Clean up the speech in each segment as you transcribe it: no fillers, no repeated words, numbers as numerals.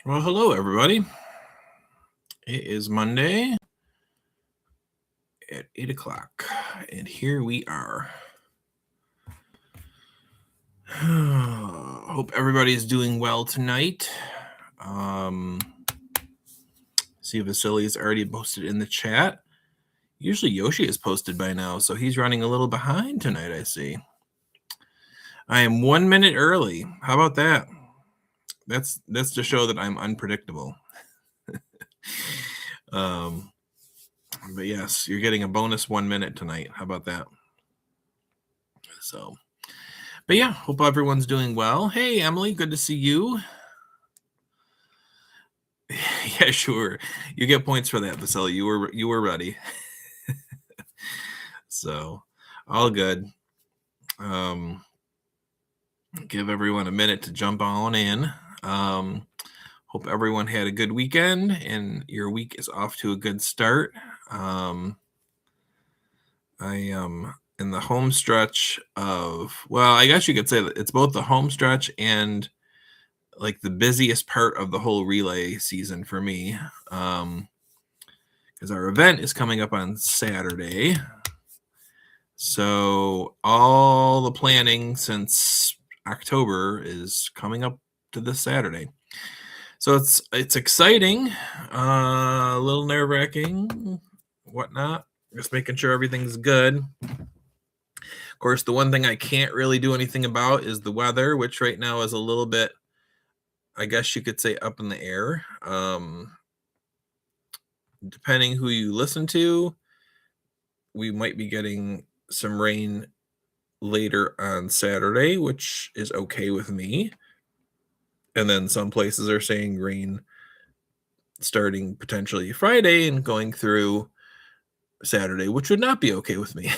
Well, hello, everybody. It is Monday at 8 o'clock, and here we are. Hope everybody's doing well tonight. See if Vasily is already posted in the chat. Usually Yoshi is posted by now, so he's running a little behind tonight, I see. I am 1 minute early. How about that? That's to show that I'm unpredictable. But yes, you're getting a bonus 1 minute tonight. How about that? So, but yeah, hope everyone's doing well. Hey, Emily, good to see you. Yeah, sure. You get points for that, Vasily. You were ready. So, all good. Give everyone a minute to jump on in. Hope everyone had a good weekend and your week is off to a good start. I am in the home stretch of, well, I guess you could say that it's both the home stretch and like the busiest part of the whole relay season for me. Because our event is coming up on Saturday. So all the planning since October is coming up to this Saturday. So it's exciting, a little nerve-wracking, whatnot. Just making sure everything's good. Of course, the one thing I can't really do anything about is the weather, which right now is a little bit, I guess you could say, up in the air. Depending who you listen to, we might be getting some rain later on Saturday, which is okay with me. And then some places are saying rain starting potentially Friday and going through Saturday, which would not be okay with me.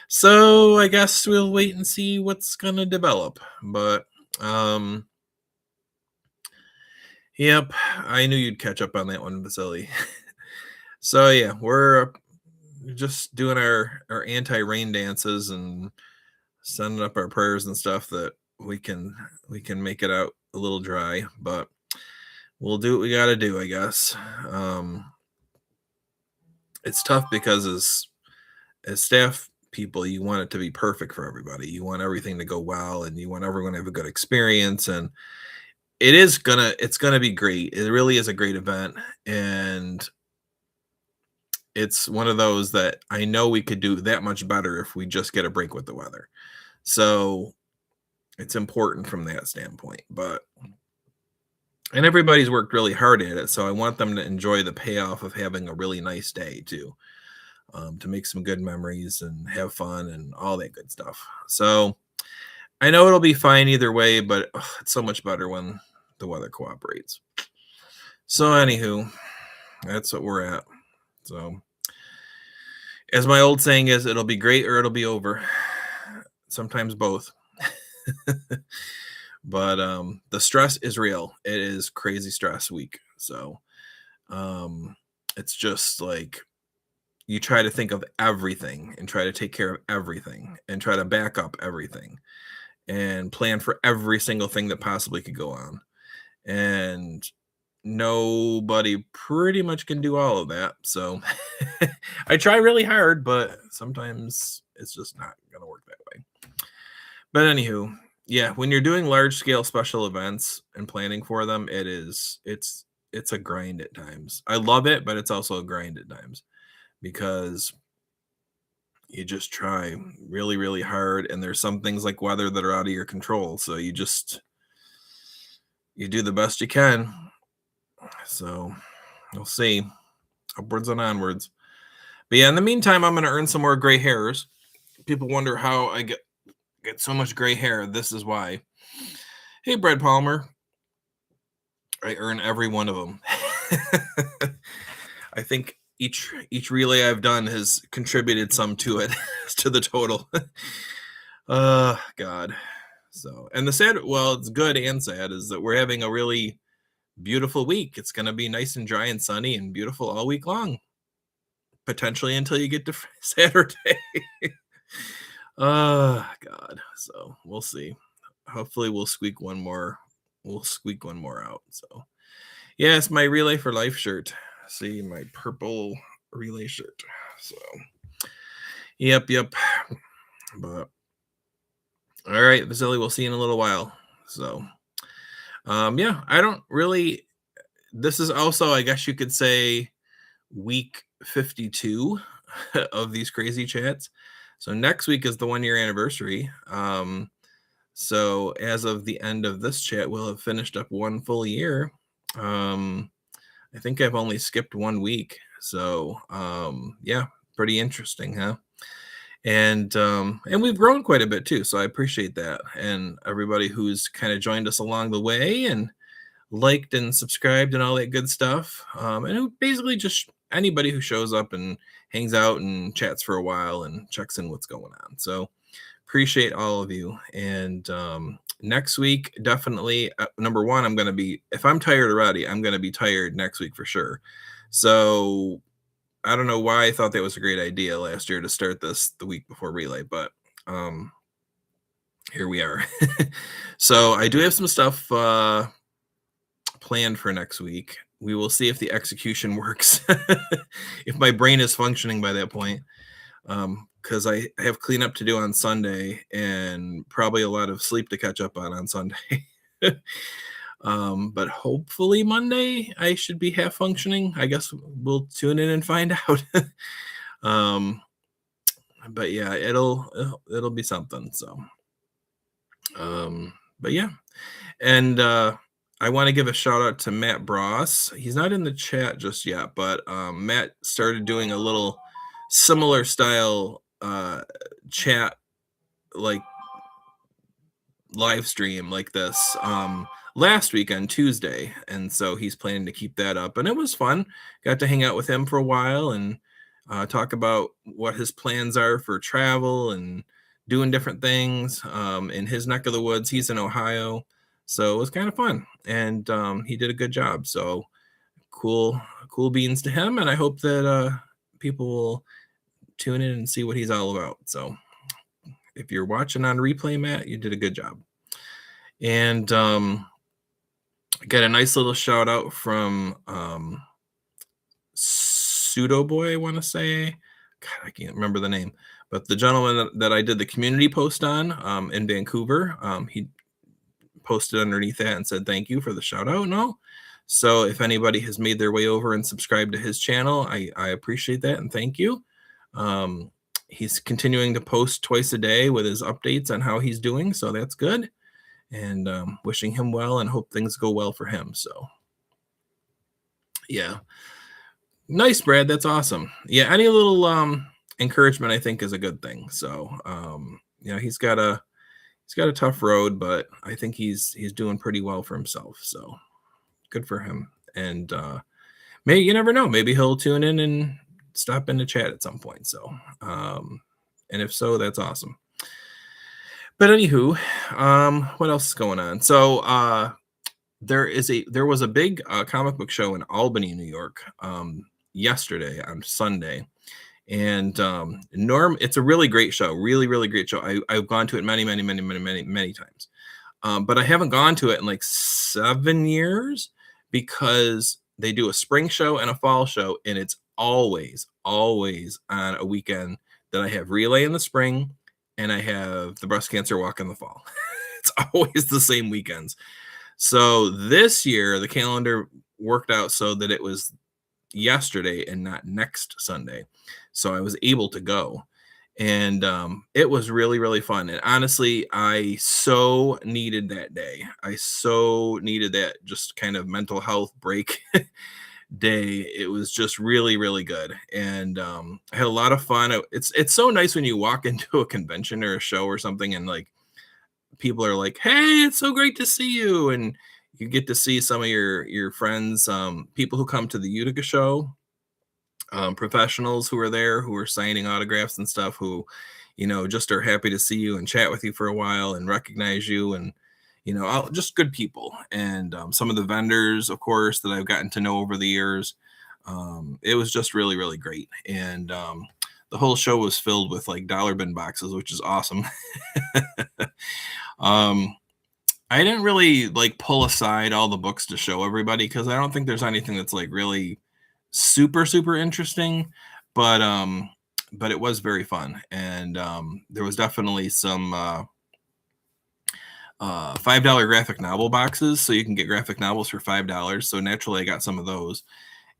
So I guess we'll wait and see what's going to develop. But yep, I knew you'd catch up on that one, Vasily. So yeah, we're just doing our anti-rain dances and sending up our prayers and stuff that we can make it out a little dry, but we'll do what we got to do, I guess. It's tough because as staff people, you want it to be perfect for everybody. You want everything to go well, and you want everyone to have a good experience. And it's gonna be great. It really is a great event, and it's one of those that I know we could do that much better if we just get a break with the weather. So it's important from that standpoint, and everybody's worked really hard at it. So I want them to enjoy the payoff of having a really nice day too, to make some good memories and have fun and all that good stuff. So I know it'll be fine either way, but it's so much better when the weather cooperates. So anywho, that's what we're at. So as my old saying is, it'll be great or it'll be over. Sometimes both. But the stress is real. It is crazy stress week. So it's just like you try to think of everything and try to take care of everything and try to back up everything and plan for every single thing that possibly could go on. And nobody pretty much can do all of that. So I try really hard, but sometimes it's just not going to work that way. But anywho, yeah, when you're doing large scale special events and planning for them, it's a grind at times. I love it, but it's also a grind at times because you just try really, really hard. And there's some things like weather that are out of your control. So you do the best you can. So we'll see. Upwards and onwards. But yeah, in the meantime, I'm going to earn some more gray hairs. People wonder how I get so much gray hair. This is why. Hey, Brad Palmer. I earn every one of them. I think each relay I've done has contributed some to it, to the total. God. So, and the sad, well, it's good and sad, is that we're having a really beautiful week. It's going to be nice and dry and sunny and beautiful all week long, potentially until you get to Saturday. God. So we'll see. Hopefully we'll squeak one more we'll squeak one more out. So yeah, it's my Relay for Life shirt. See my purple relay shirt. So yep. But all right, Vasily, we'll see you in a little while. So yeah, I don't really, this is also, I guess you could say, week 52 of these crazy chats. So next week is the 1-year anniversary. So as of the end of this chat, we'll have finished up 1 full year. I think I've only skipped 1 week. So yeah, pretty interesting, huh? And we've grown quite a bit too. So I appreciate that. And everybody who's kind of joined us along the way and liked and subscribed and all that good stuff. And who basically just anybody who shows up and hangs out and chats for a while and checks in what's going on. So appreciate all of you. And next week, definitely, number one, I'm going to be, if I'm tired already, I'm going to be tired next week for sure. So I don't know why I thought that was a great idea last year to start this the week before Relay, but here we are. So I do have some stuff planned for next week. We will see if the execution works, if my brain is functioning by that point, because I have cleanup to do on Sunday and probably a lot of sleep to catch up on Sunday. But hopefully Monday I should be half functioning. I guess we'll tune in and find out. But yeah, it'll be something. So but yeah, and I want to give a shout out to Matt Bross. He's not in the chat just yet, but Matt started doing a little similar style chat, like live stream like this last week on Tuesday. And so he's planning to keep that up. And it was fun. Got to hang out with him for a while and talk about what his plans are for travel and doing different things in his neck of the woods. He's in Ohio. So it was kind of fun. And he did a good job. So cool beans to him. And I hope that people will tune in and see what he's all about. So if you're watching on replay, Matt, you did a good job. And got a nice little shout out from Pseudo Boy, I want to say. God, I can't remember the name. But the gentleman that I did the community post on in Vancouver, he posted underneath that and said thank you for the shout out and all. So if anybody has made their way over and subscribed to his channel, I appreciate that and thank you. He's continuing to post twice a day with his updates on how he's doing, so that's good. And wishing him well and hope things go well for him. So yeah, nice, Brad. That's awesome. Yeah, any little encouragement I think is a good thing. So he's got a tough road, but I think he's doing pretty well for himself. So good for him. And maybe, you never know, maybe he'll tune in and stop in to chat at some point. So and if so, that's awesome. But anywho, what else is going on? So there was a big comic book show in Albany, New York, yesterday on Sunday. And Norm, it's a really great show, really, really great show. I've gone to it many times. But I haven't gone to it in like 7 years because they do a spring show and a fall show, and it's always on a weekend that I have Relay in the spring and I have the breast cancer walk in the fall. It's always the same weekends. So this year, the calendar worked out so that it was yesterday and not next Sunday. So I was able to go. And it was really, really fun. And honestly, I so needed that day. I so needed that just kind of mental health break day. It was just really, really good. And I had a lot of fun. It's so nice when you walk into a convention or a show or something and like people are like, hey, it's so great to see you. And you get to see some of your friends, people who come to the Utica show, professionals who are there, who are signing autographs and stuff, who, just are happy to see you and chat with you for a while and recognize you. And, just good people. And some of the vendors, of course, that I've gotten to know over the years. It was just really, really great. And the whole show was filled with like dollar bin boxes, which is awesome. I didn't really like pull aside all the books to show everybody because I don't think there's anything that's like really super super interesting, but but it was very fun, and there was definitely some $5 graphic novel boxes, so you can get graphic novels for $5. So naturally, I got some of those,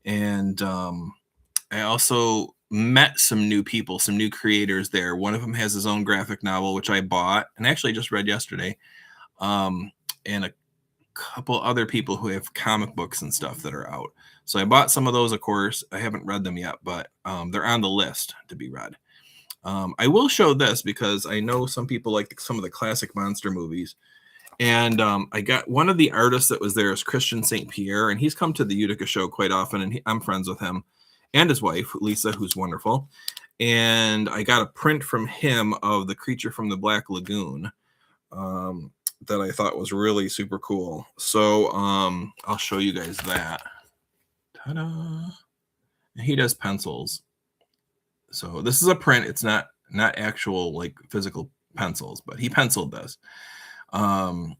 and I also met some new people, some new creators there. One of them has his own graphic novel, which I bought and actually just read yesterday. Um, and a couple other people who have comic books and stuff that are out. So I bought some of those, of course. I haven't read them yet, but they're on the list to be read. I will show this because I know some people like some of the classic monster movies. And I got one of the artists that was there is Christian St. Pierre, and he's come to the Utica show quite often, and I'm friends with him and his wife, Lisa, who's wonderful. And I got a print from him of the creature from the Black Lagoon. That I thought was really super cool. So I'll show you guys that. Ta-da! And he does pencils. So this is a print. It's not actual like physical pencils, but he penciled this. And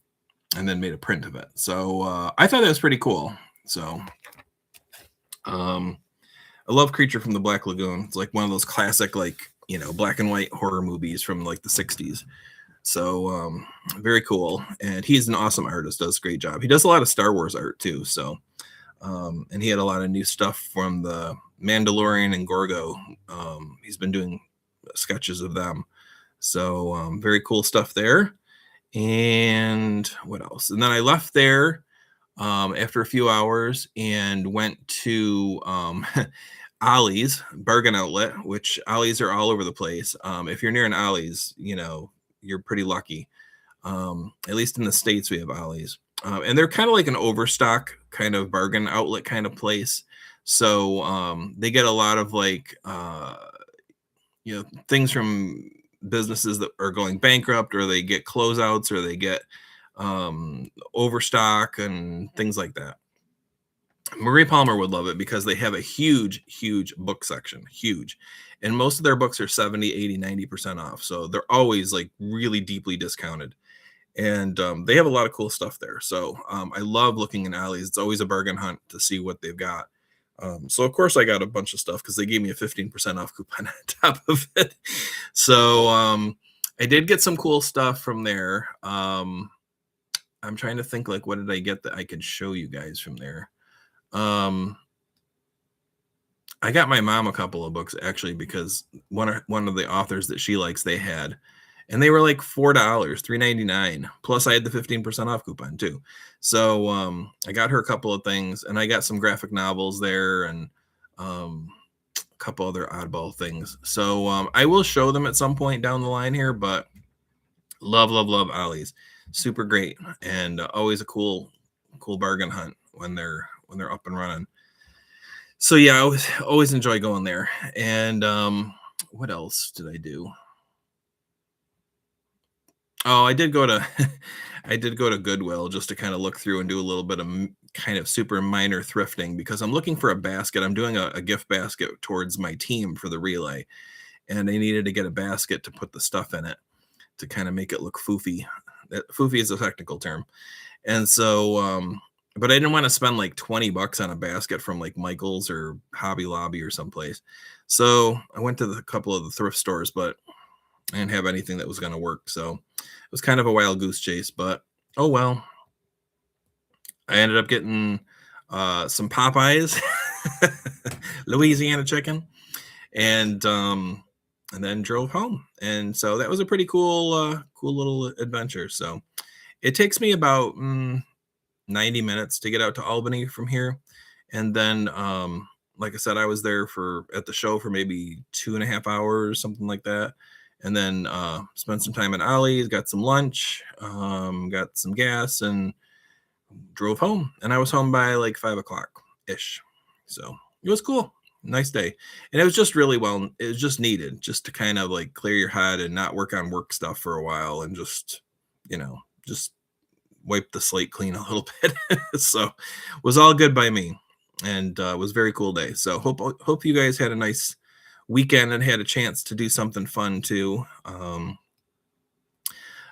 then made a print of it. So I thought that was pretty cool. So I love Creature from the Black Lagoon. It's like one of those classic like, black and white horror movies from like the 60s. So very cool, and he's an awesome artist, does a great job. He does a lot of Star Wars art too. So and he had a lot of new stuff from the Mandalorian and Gorgo. He's been doing sketches of them. So very cool stuff there. And what else? And then I left there after a few hours and went to Ollie's Bargain Outlet, which Ollie's are all over the place. If you're near an Ollie's, you're pretty lucky. At least in the States, we have Ollie's. And they're kind of like an overstock kind of bargain outlet kind of place. So they get a lot of like, things from businesses that are going bankrupt, or they get closeouts, or they get overstock and things like that. Marie Palmer would love it because they have a huge book section, huge, and most of their books are 70, 80, 90% off, so they're always like really deeply discounted, and they have a lot of cool stuff there. So I love looking in Ollie's. It's always a bargain hunt to see what they've got. So of course I got a bunch of stuff because they gave me a 15% off coupon on top of it. So I did get some cool stuff from there. I'm trying to think, like, what did I get that I could show you guys from there? I got my mom a couple of books actually because one of the authors that she likes, they had, and they were like $4, $3.99. Plus I had the 15% off coupon too. So I got her a couple of things, and I got some graphic novels there, and a couple other oddball things. So I will show them at some point down the line here, but love Ollie's. Super great, and always a cool bargain hunt when they're up and running. So yeah, I always enjoy going there. And what else did I do? Oh, I did go to I did go to Goodwill just to kind of look through and do a little bit of kind of super minor thrifting because I'm looking for a basket. I'm doing a gift basket towards my team for the relay, and I needed to get a basket to put the stuff in it to kind of make it look foofy. Foofy is a technical term. And so but I didn't want to spend like $20 on a basket from like Michael's or Hobby Lobby or someplace. So I went to a couple of the thrift stores, but I didn't have anything that was going to work. So it was kind of a wild goose chase, but oh well. I ended up getting some Popeyes, Louisiana chicken, and then drove home. And so that was a pretty cool little adventure. So it takes me about 90 minutes to get out to Albany from here. And then, like I said, I was there at the show for maybe 2.5 hours, something like that. And then spent some time at Ollie's, got some lunch, got some gas, and drove home. And I was home by like 5 o'clock-ish. So it was cool. Nice day. And it was just really it was just needed just to kind of like clear your head and not work on work stuff for a while and just wipe the slate clean a little bit. So it was all good by me, and it was a very cool day. So hope you guys had a nice weekend and had a chance to do something fun too.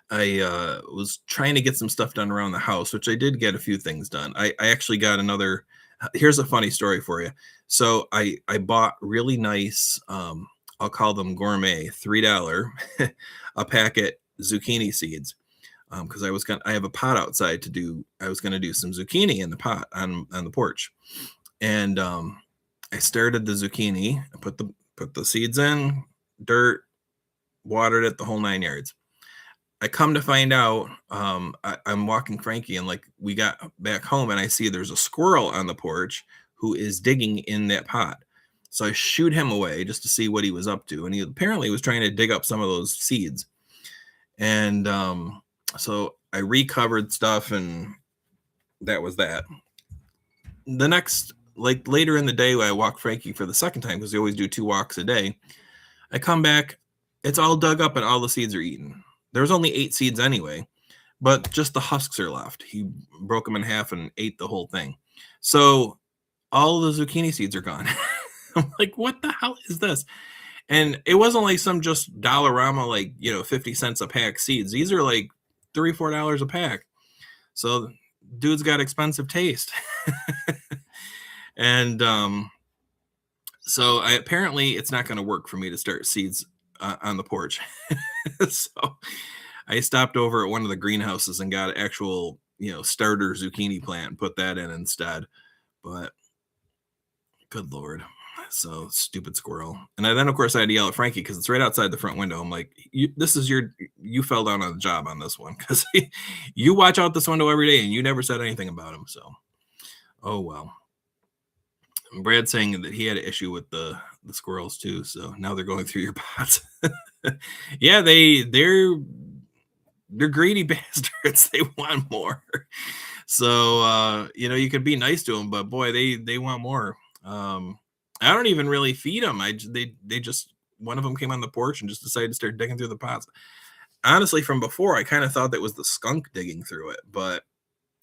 I was trying to get some stuff done around the house, which I did get a few things done. I actually got another. Here's a funny story for you. So I bought really nice. I'll call them gourmet $3 a packet zucchini seeds, because I have a pot outside to do. I was gonna do some zucchini in the pot on the porch, and I started the zucchini. I put the seeds in, dirt, watered it, the whole 9 yards. I come to find out, I'm walking Frankie, and like we got back home, and I see there's a squirrel on the porch who is digging in that pot. So I shoot him away just to see what he was up to, and he apparently was trying to dig up some of those seeds. And so I recovered stuff, and that was that. The next, like later in the day, when I walk Frankie for the second time, because we always do 2 walks a day, I come back, it's all dug up, and all the seeds are eaten. There was only 8 seeds anyway, but just the husks are left. He broke them in half and ate the whole thing. So all the zucchini seeds are gone. I'm like, what the hell is this? And it wasn't like some just Dollarama, like, 50 cents a pack seeds. These are like $3, $4 a pack. So dude's got expensive taste. And so apparently it's not going to work for me to start seeds on the porch. So I stopped over at one of the greenhouses and got actual, starter zucchini plant and put that in instead. But good Lord. So stupid squirrel. And then of course I had to yell at Frankie because it's right outside the front window. I'm like, you fell down on the job on this one, because you watch out this window every day and you never said anything about him. So, oh well. And Brad's saying that he had an issue with the squirrels too. So now they're going through your pots. Yeah, they're greedy bastards. They want more. So you could be nice to them, but boy, they want more. I don't even really feed them. They just, one of them came on the porch and just decided to start digging through the pots. Honestly, from before, I kind of thought that was the skunk digging through it, but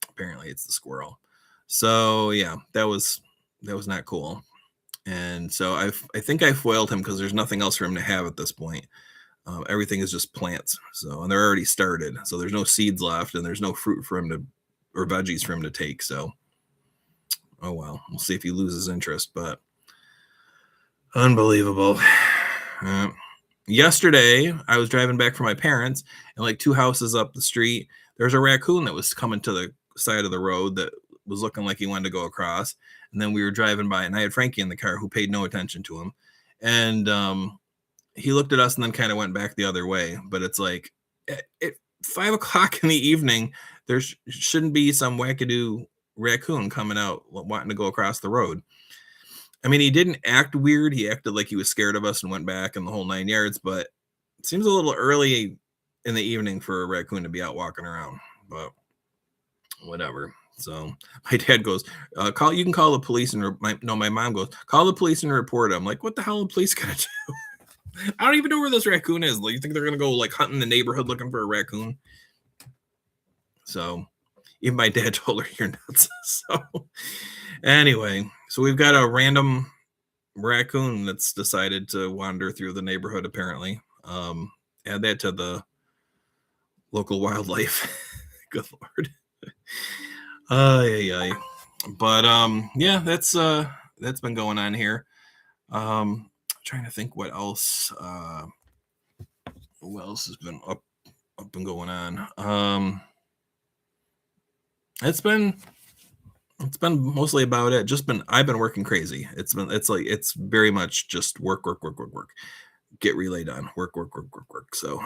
apparently it's the squirrel. So yeah, that was not cool. And so I think I foiled him, because there's nothing else for him to have at this point. Everything is just plants. So, and they're already started. So there's no seeds left, and there's no fruit for him to, or veggies for him to take. So, oh well, we'll see if he loses interest, but unbelievable. Yesterday, I was driving back from my parents, and like 2 houses up the street, there's a raccoon that was coming to the side of the road that was looking like he wanted to go across. And then we were driving by, and I had Frankie in the car, who paid no attention to him. And he looked at us and then kind of went back the other way. But it's like at 5 o'clock in the evening, there shouldn't be some wackadoo raccoon coming out wanting to go across the road. I mean, he didn't act weird. He acted like he was scared of us and went back in the whole 9 yards, but it seems a little early in the evening for a raccoon to be out walking around, but whatever. So my dad goes, you can call the police. And my mom goes, call the police and report it. I'm like, what the hell are the police going to do? I don't even know where this raccoon is. Like, you think they're going to go like hunting the neighborhood looking for a raccoon? So even my dad told her, you're nuts. So anyway, so we've got a random raccoon that's decided to wander through the neighborhood, apparently. Add that to the local wildlife. Good Lord. But yeah, that's been going on here. Trying to think what else has been up and going on. It's been mostly about it. I've been working crazy. It's very much just work. Get relay done. Work. So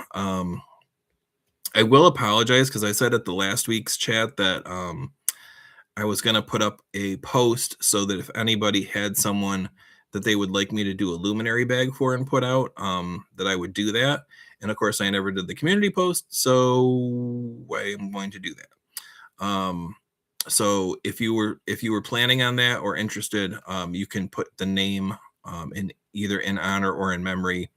I will apologize, because I said at the last week's chat that I was going to put up a post so that if anybody had someone that they would like me to do a luminary bag for and put out, that I would do that. And of course, I never did the community post, so I am going to do that. So if you were planning on that or interested, you can put the name in either in honor or in memory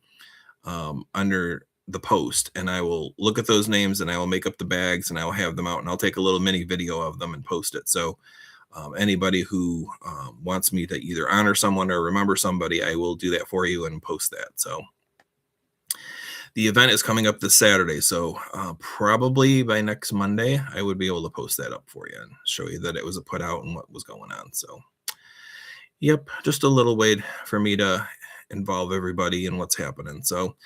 under the post, and I will look at those names, and I will make up the bags, and I will have them out, and I'll take a little mini video of them and post it. So anybody who wants me to either honor someone or remember somebody, I will do that for you and post that. So The event is coming up this Saturday, so probably by next Monday, I would be able to post that up for you and show you that it was a put out and what was going on. So, yep, just a little way for me to involve everybody in what's happening. So,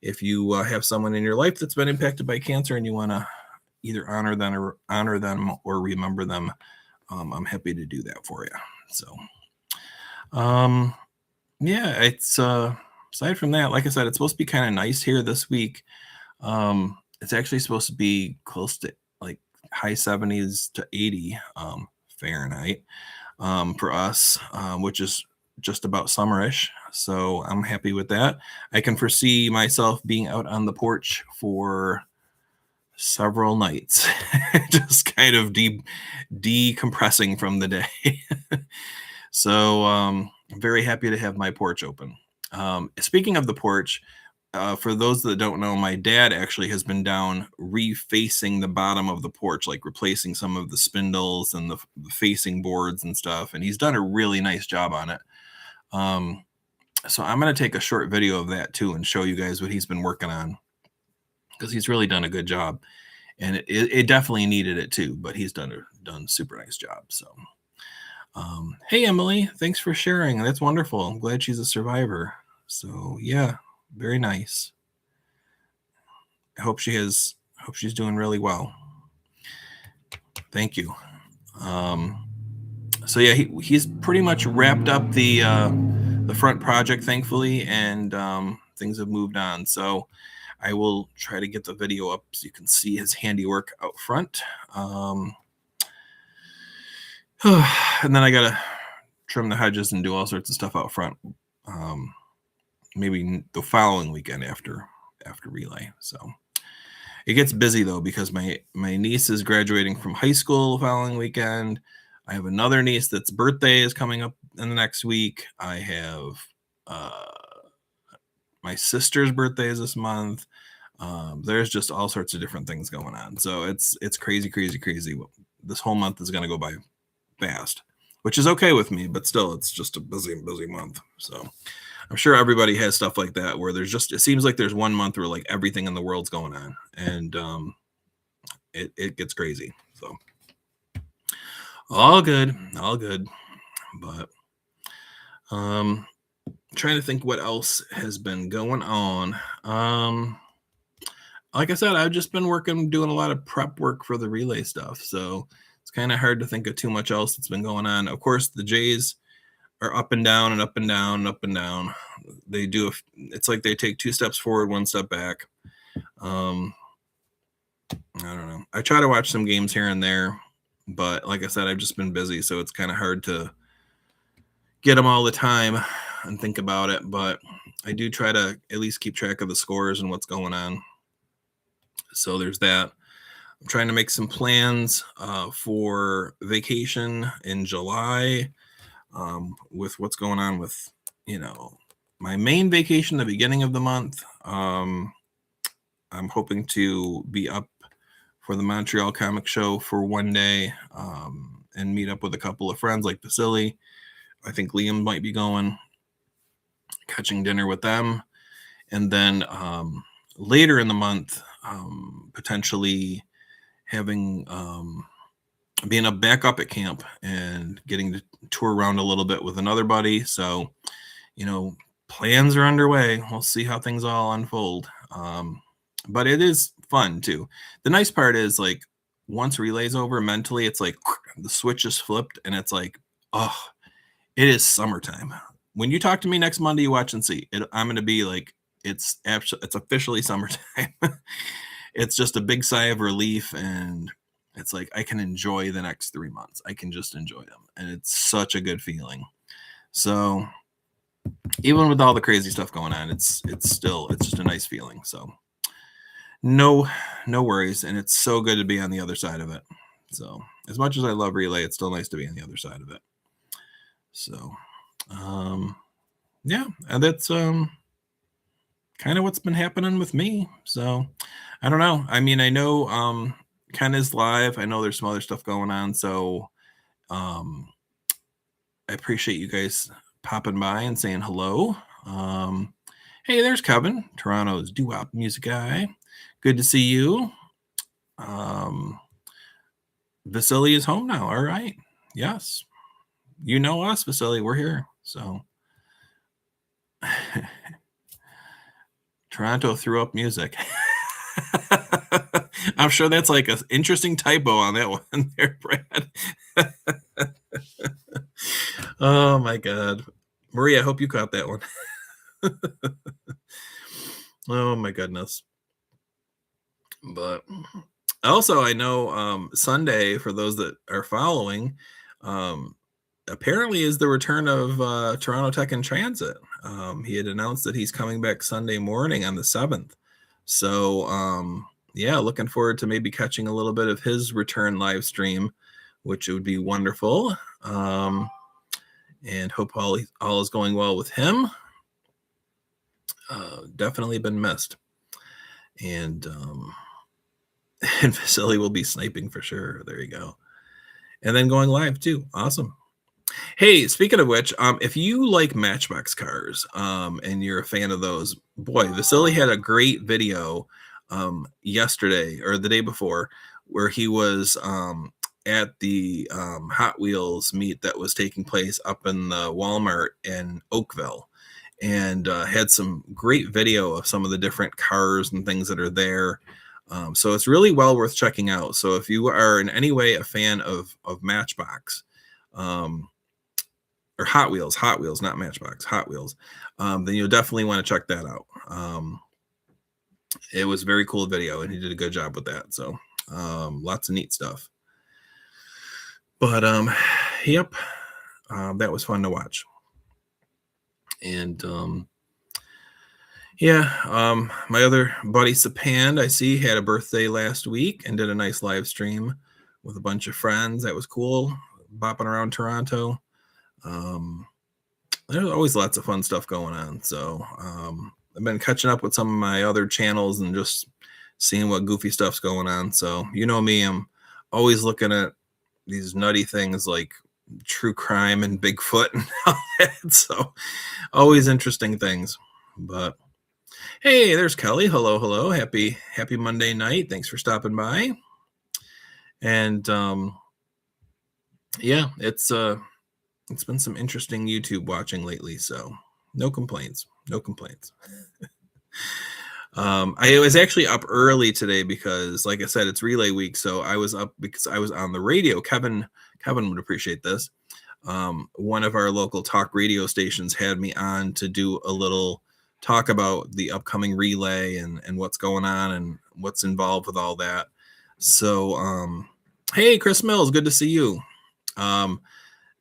if you have someone in your life that's been impacted by cancer and you want to either honor them or remember them, I'm happy to do that for you. So, yeah, it's aside from that, like I said, it's supposed to be kind of nice here this week. It's actually supposed to be close to like high 70s to 80 Fahrenheit for us, which is just about summerish. So I'm happy with that. I can foresee myself being out on the porch for several nights, just kind of decompressing from the day. So I'm very happy to have my porch open. Speaking of the porch, for those that don't know, my dad actually has been down refacing the bottom of the porch, like replacing some of the spindles and the facing boards and stuff. And he's done a really nice job on it. So I'm going to take a short video of that too and show you guys what he's been working on, because he's really done a good job. And it definitely needed it too, but he's done a super nice job. So, hey, Emily, thanks for sharing. That's wonderful. I'm glad she's a survivor. So yeah, very nice. I hope she's doing really well. Thank you. So yeah, he's pretty much wrapped up the front project, thankfully, and things have moved on. So I will try to get the video up so you can see his handiwork out front. And then I gotta trim the hedges and do all sorts of stuff out front. Maybe the following weekend after relay. So it gets busy though, because my niece is graduating from high school the following weekend. I have another niece that's birthday is coming up in the next week. I have my sister's birthday is this month. There's just all sorts of different things going on. So it's crazy. This whole month is going to go by fast, which is okay with me, but still it's just a busy month. So I'm sure everybody has stuff like that where it seems like there's one month where like everything in the world's going on, and it gets crazy. So all good. But trying to think what else has been going on. Like I said, I've just been doing a lot of prep work for the relay stuff. So it's kind of hard to think of too much else that's been going on. Of course, the Jays are up and down and up and down and up and down. They do. It's like they take 2 steps forward, 1 step back. I don't know. I try to watch some games here and there, but like I said, I've just been busy, so it's kind of hard to get them all the time and think about it. But I do try to at least keep track of the scores and what's going on. So there's that. I'm trying to make some plans for vacation in July. With what's going on with, my main vacation, the beginning of the month. I'm hoping to be up for the Montreal Comic Show for one day and meet up with a couple of friends like Vasily. I think Liam might be going, catching dinner with them. And then later in the month, potentially having being back up at camp and getting to tour around a little bit with another buddy. So, plans are underway. We'll see how things all unfold. But it is fun too. The nice part is, like, once relay's over, mentally, it's like the switch is flipped and it's like, oh, it is summertime. When you talk to me next Monday, you watch and see it. I'm going to be like, it's officially summertime. It's just a big sigh of relief, and it's like I can enjoy the next 3 months. I can just enjoy them, and it's such a good feeling. So even with all the crazy stuff going on, it's just a nice feeling. So no worries, and it's so good to be on the other side of it. So as much as I love relay, it's still nice to be on the other side of it. So yeah, and that's kind of what's been happening with me. So I don't know. I mean, I know Ken is live. I know there's some other stuff going on. So I appreciate you guys popping by and saying hello. Hey, there's Kevin, Toronto's doo-wop music guy. Good to see you. Um, Vasily is home now. All right. Yes. You know us, Vasily. We're here. So Toronto threw up music. I'm sure that's like an interesting typo on that one there, Brad. Oh my God. Maria, I hope you caught that one. Oh my goodness. But also, I know Sunday, for those that are following, um, apparently is the return of Toronto Tech and Transit. He had announced that he's coming back Sunday morning on the 7th. So, yeah, looking forward to maybe catching a little bit of his return live stream, which would be wonderful. And hope all is going well with him. Definitely been missed. And and Vasily will be sniping for sure. There you go. And then going live too. Awesome. Hey, speaking of which, if you like Matchbox cars, and you're a fan of those, boy, Vasily had a great video yesterday or the day before where he was at the Hot Wheels meet that was taking place up in the Walmart in Oakville, and had some great video of some of the different cars and things that are there. So it's really well worth checking out. So if you are in any way a fan of Matchbox, or Hot Wheels, not Matchbox, Hot Wheels, then you'll definitely want to check that out. It was a very cool video, and he did a good job with that. So lots of neat stuff. But yep, that was fun to watch. And yeah, my other buddy Sapand, I see, had a birthday last week and did a nice live stream with a bunch of friends. That was cool, bopping around Toronto. There's always lots of fun stuff going on. So I've been catching up with some of my other channels and just seeing what goofy stuff's going on. So you know me, I'm always looking at these nutty things like true crime and Bigfoot and all that. So always interesting things. But hey, there's Kelly. Hello. Happy Monday night. Thanks for stopping by. And yeah, it's been some interesting YouTube watching lately, so no complaints. I was actually up early today because, like I said, it's relay week. So I was up because I was on the radio. Kevin would appreciate this. One of our local talk radio stations had me on to do a little talk about the upcoming relay and what's going on and what's involved with all that. So, hey, Chris Mills, good to see you.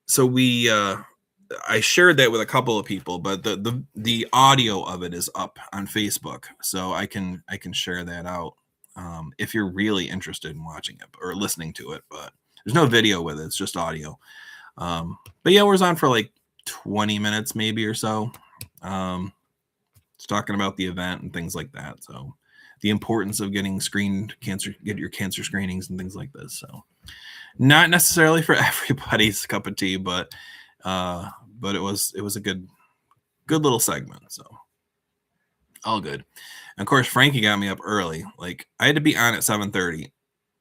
So I shared that with a couple of people, but the audio of it is up on Facebook, so I can share that out if you're really interested in watching it or listening to it. But there's no video with it; it's just audio. But yeah, we're on for like 20 minutes maybe or so. It's talking about the event and things like that. So the importance of getting get your cancer screenings and things like this. So not necessarily for everybody's cup of tea, but it was a good little segment. So all good. And of course, Frankie got me up early. Like I had to be on at 7:30.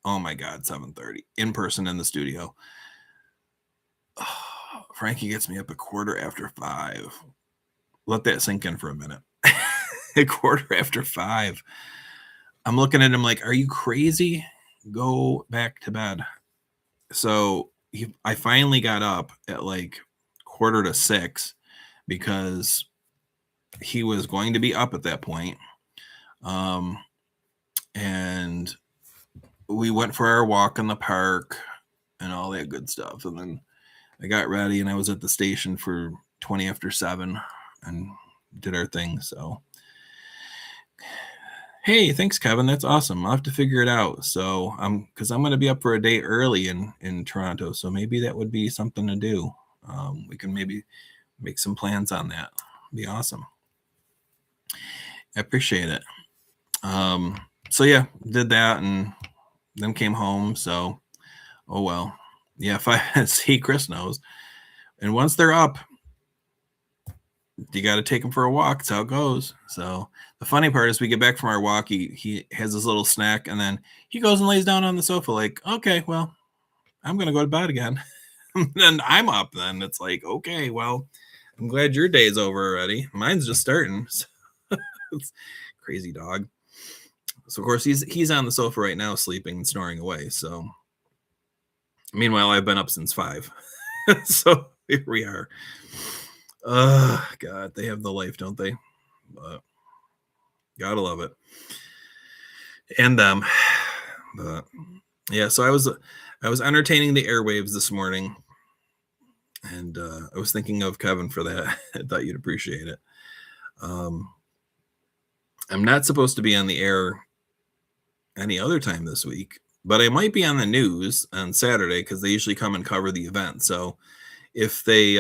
Oh my God, 7:30 in person in the studio. Oh, Frankie gets me up a 5:15. Let that sink in for a minute. A 5:15. I'm looking at him like, are you crazy? Go back to bed. So I finally got up at like 5:45 because he was going to be up at that point. And we went for our walk in the park and all that good stuff. And then I got ready and I was at the station for 7:20 and did our thing. So, hey, thanks, Kevin. That's awesome. I'll have to figure it out. So because I'm going to be up for a day early in Toronto. So maybe that would be something to do. We can maybe make some plans on that. Be awesome. I appreciate it. So yeah, did that and then came home. So, oh well. Yeah, if I see, Chris knows. And once they're up, you got to take him for a walk. That's how it goes. So the funny part is we get back from our walk, he has his little snack, and then he goes and lays down on the sofa like, okay, well, I'm going to go to bed again. And I'm up then. It's like, okay, well, I'm glad your day's over already. Mine's just starting. So it's crazy dog. So of course he's on the sofa right now, sleeping and snoring away. So meanwhile, I've been up since 5. So here we are. God, they have the life, don't they? But gotta love it. And them. But yeah, so I was entertaining the airwaves this morning, and I was thinking of Kevin for that. I thought you'd appreciate it. I'm not supposed to be on the air any other time this week, but I might be on the news on Saturday because they usually come and cover the event. So if they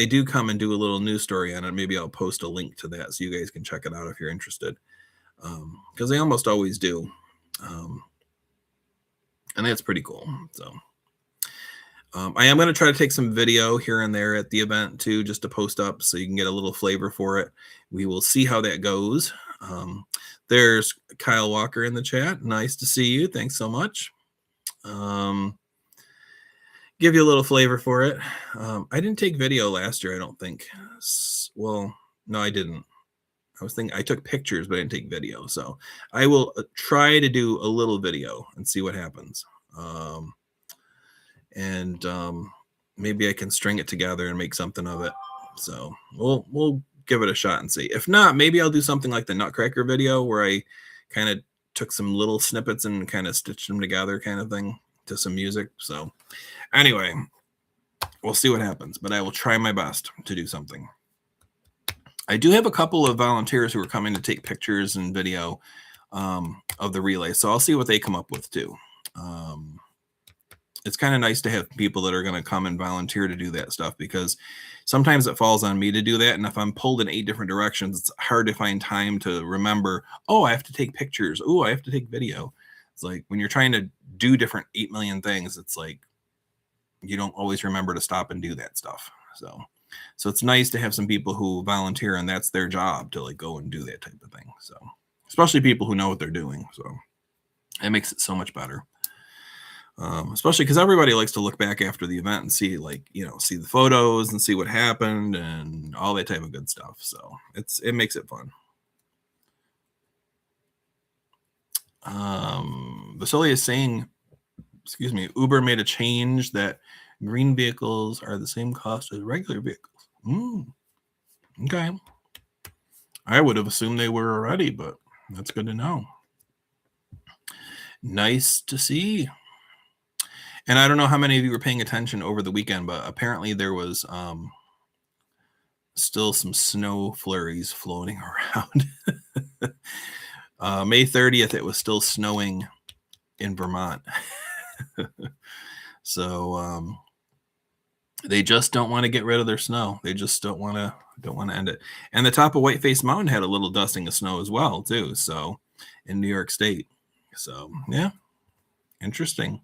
do come and do a little news story on it, maybe I'll post a link to that so you guys can check it out if you're interested. Because they almost always do. And that's pretty cool. So I am going to try to take some video here and there at the event too, just to post up so you can get a little flavor for it. We will see how that goes. There's Kyle Walker in the chat. Nice to see you. Thanks so much. Give you a little flavor for it. I didn't take video last year, I don't think. Well, no, I didn't. I was thinking I took pictures, but I didn't take video. So I will try to do a little video and see what happens. And maybe I can string it together and make something of it. So we'll give it a shot and see. If not, maybe I'll do something like the Nutcracker video where I kind of took some little snippets and kind of stitched them together kind of thing to some music. So anyway, we'll see what happens, but I will try my best to do something. I do have a couple of volunteers who are coming to take pictures and video of the relay. So I'll see what they come up with too. It's kind of nice to have people that are going to come and volunteer to do that stuff because sometimes it falls on me to do that. And if I'm pulled in 8 different directions, it's hard to find time to remember, oh, I have to take pictures. Oh, I have to take video. It's like when you're trying to do different 8 million things, it's like you don't always remember to stop and do that stuff. So it's nice to have some people who volunteer and that's their job to like go and do that type of thing. So especially people who know what they're doing. So it makes it so much better. Especially because everybody likes to look back after the event and see see the photos and see what happened and all that type of good stuff. So it makes it fun. Vasily is saying, excuse me, Uber made a change that green vehicles are the same cost as regular vehicles. Okay. I would have assumed they were already, but that's good to know. Nice to see. And I don't know how many of you were paying attention over the weekend, but apparently there was still some snow flurries floating around. May 30th, it was still snowing in Vermont. So they just don't want to get rid of their snow. They just don't want to end it. And the top of Whiteface Mountain had a little dusting of snow as well, too. So in New York State. So yeah, interesting.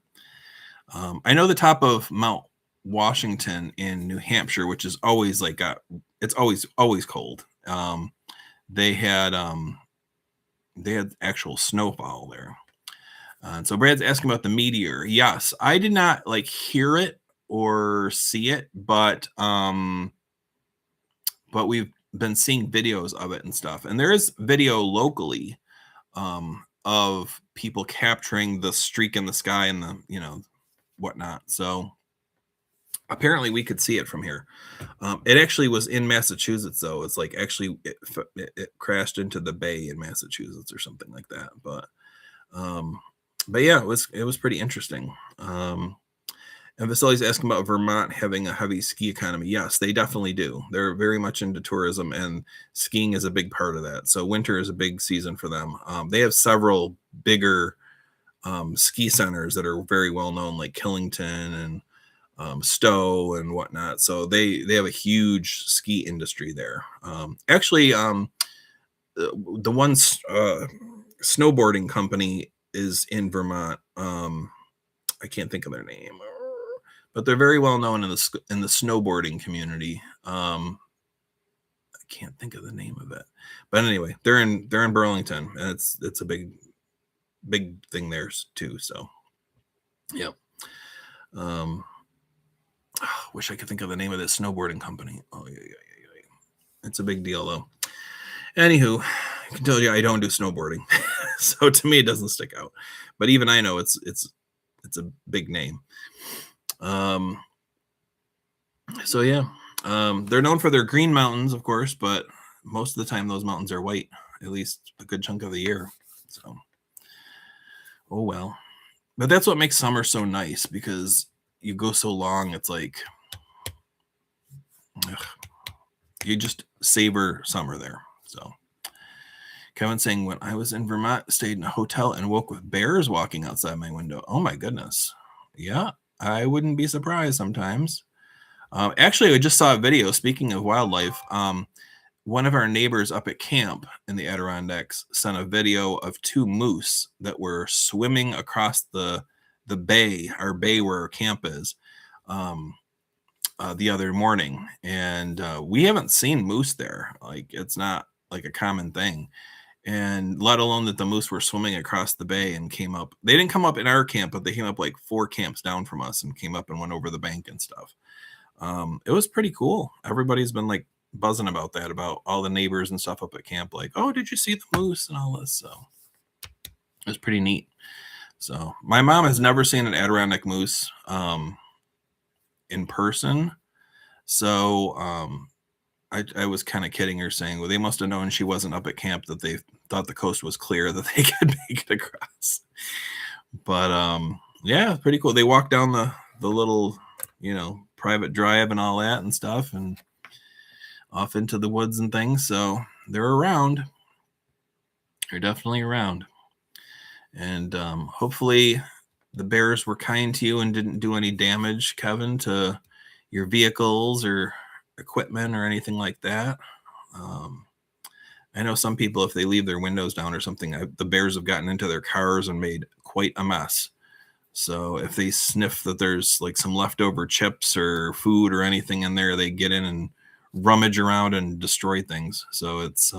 I know the top of Mount Washington in New Hampshire, which is always it's always cold. They had actual snowfall there. And so Brad's asking about the meteor. Yes, I did not hear it or see it, but we've been seeing videos of it and stuff. And there is video locally of people capturing the streak in the sky and the whatnot. So apparently we could see it from here. It actually was in Massachusetts, though. It's actually it crashed into the bay in Massachusetts or something like that. But yeah, it was pretty interesting. And Vasily's asking about Vermont having a heavy ski economy. Yes, they definitely do. They're very much into tourism, and skiing is a big part of that. So winter is a big season for them. They have several bigger ski centers that are very well known, like Killington and Stowe and whatnot. So they have a huge ski industry there. Actually, the one snowboarding company is in Vermont. I can't think of their name, but they're very well known in the snowboarding community. I can't think of the name of it. But anyway, they're in Burlington, and it's a big thing there too. So yeah. Wish I could think of the name of this snowboarding company. Oh yeah. It's a big deal though. Anywho, I can tell you I don't do snowboarding. So to me it doesn't stick out. But even I know it's a big name. So yeah. They're known for their green mountains, of course, but most of the time those mountains are white, at least a good chunk of the year. So oh well. But that's what makes summer so nice, because you go so long, it's like you just savor summer there. So Kevin saying, when I was in Vermont, stayed in a hotel and woke with bears walking outside my window. Oh my goodness. Yeah, I wouldn't be surprised sometimes. Actually, I just saw a video, speaking of wildlife. One of our neighbors up at camp in the Adirondacks sent a video of 2 moose that were swimming across the bay, our bay where our camp is, the other morning. And we haven't seen moose there. Like, it's not like a common thing. And let alone that the moose were swimming across the bay and came up. They didn't come up in our camp, but they came up like 4 camps down from us and came up and went over the bank and stuff. It was pretty cool. Everybody's been like buzzing about that, about all the neighbors and stuff up at camp, like, oh, did you see the moose and all this? So it was pretty neat. So my mom has never seen an Adirondack moose in person. So I was kind of kidding her, saying, well, they must have known she wasn't up at camp, that they thought the coast was clear, that they could make it across. But yeah, pretty cool. They walked down the little, private drive and all that and stuff, and off into the woods and things. So they're around. They're definitely around. And hopefully the bears were kind to you and didn't do any damage, Kevin, to your vehicles or equipment or anything like that. I know some people, if they leave their windows down or something, the bears have gotten into their cars and made quite a mess. So if they sniff that there's like some leftover chips or food or anything in there, they get in and rummage around and destroy things. So it's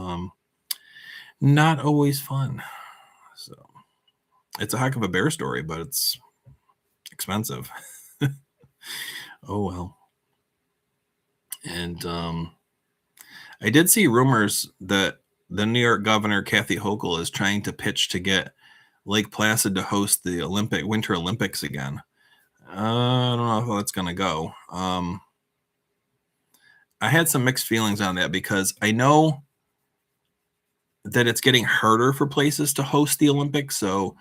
not always fun. So it's a heck of a bear story, but it's expensive. Oh well. And I did see rumors that the New York governor, Kathy Hochul, is trying to pitch to get Lake Placid to host the Winter Olympics again. I don't know how that's going to go. I had some mixed feelings on that, because I know that it's getting harder for places to host the Olympics. So,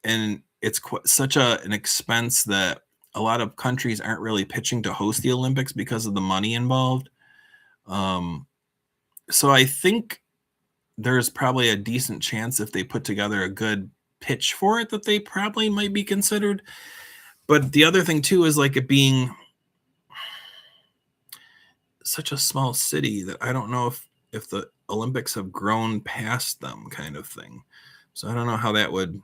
and it's such an expense that a lot of countries aren't really pitching to host the Olympics because of the money involved. So I think there's probably a decent chance, if they put together a good pitch for it, that they probably might be considered. But the other thing too is, like, it being such a small city, that I don't know if the Olympics have grown past them, kind of thing. So I don't know how that would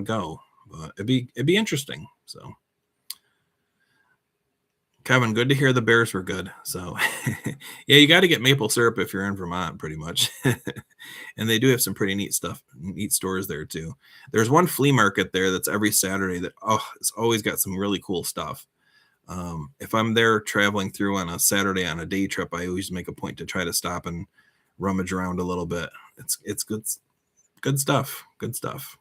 go, but it'd be interesting. So Kevin, good to hear the bears were good. So yeah, you got to get maple syrup if you're in Vermont, pretty much. And they do have some pretty neat stuff, neat stores there too. There's one flea market there that's every Saturday that, it's always got some really cool stuff. If I'm there traveling through on a Saturday on a day trip, I always make a point to try to stop and rummage around a little bit. It's good stuff. Good stuff.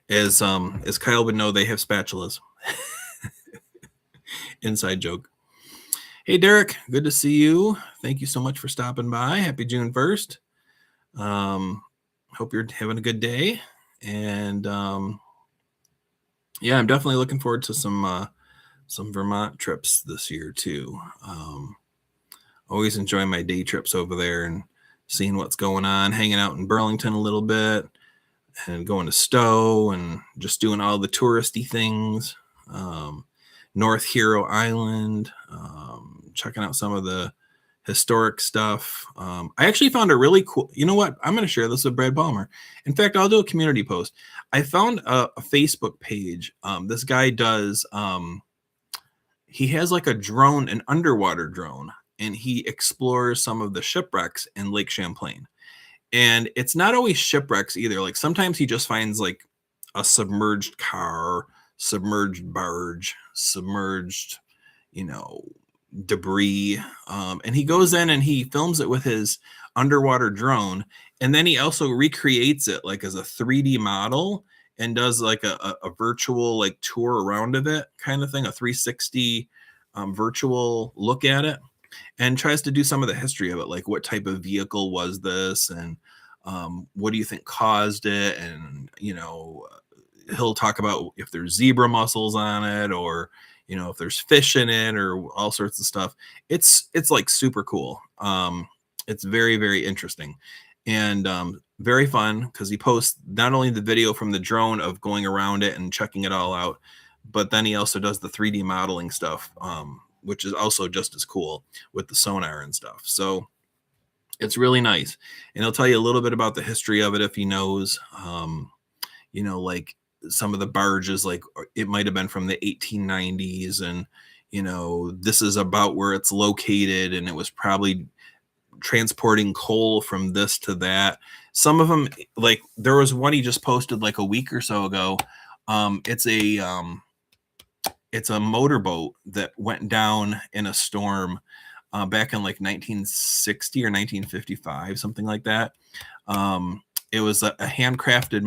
As Kyle would know, they have spatulas. Inside joke. Hey, Derek, good to see you. Thank you so much for stopping by. Happy June 1st. Hope you're having a good day. And yeah, I'm definitely looking forward to some Vermont trips this year too. Always enjoy my day trips over there and seeing what's going on, hanging out in Burlington a little bit and going to Stowe and just doing all the touristy things. North Hero Island, checking out some of the historic stuff. I actually found a really cool, you know what? I'm going to share this with Brad Palmer. In fact, I'll do a community post. I found a Facebook page. This guy does, he has like a drone, an underwater drone, and he explores some of the shipwrecks in Lake Champlain. And it's not always shipwrecks either. Like sometimes he just finds like a submerged car, submerged barge, submerged, you know, debris. And he goes in and he films it with his underwater drone. And then he also recreates it like as a 3D model and does like a virtual like tour around of it kind of thing, a 360 virtual look at it, and tries to do some of the history of it, like what type of vehicle was this, and what do you think caused it, and he'll talk about if there's zebra mussels on it, or if there's fish in it, or all sorts of stuff. It's like super cool. It's very, very interesting, and very fun, because he posts not only the video from the drone of going around it and checking it all out, but then he also does the 3D modeling stuff, which is also just as cool with the sonar and stuff. So it's really nice. And he'll tell you a little bit about the history of it if he knows, like some of the barges, like it might have been from the 1890s. And, this is about where it's located. And it was probably transporting coal from this to that. Some of them, like there was one he just posted like a week or so ago. It's a motorboat that went down in a storm back in like 1960 or 1955, something like that. It was a handcrafted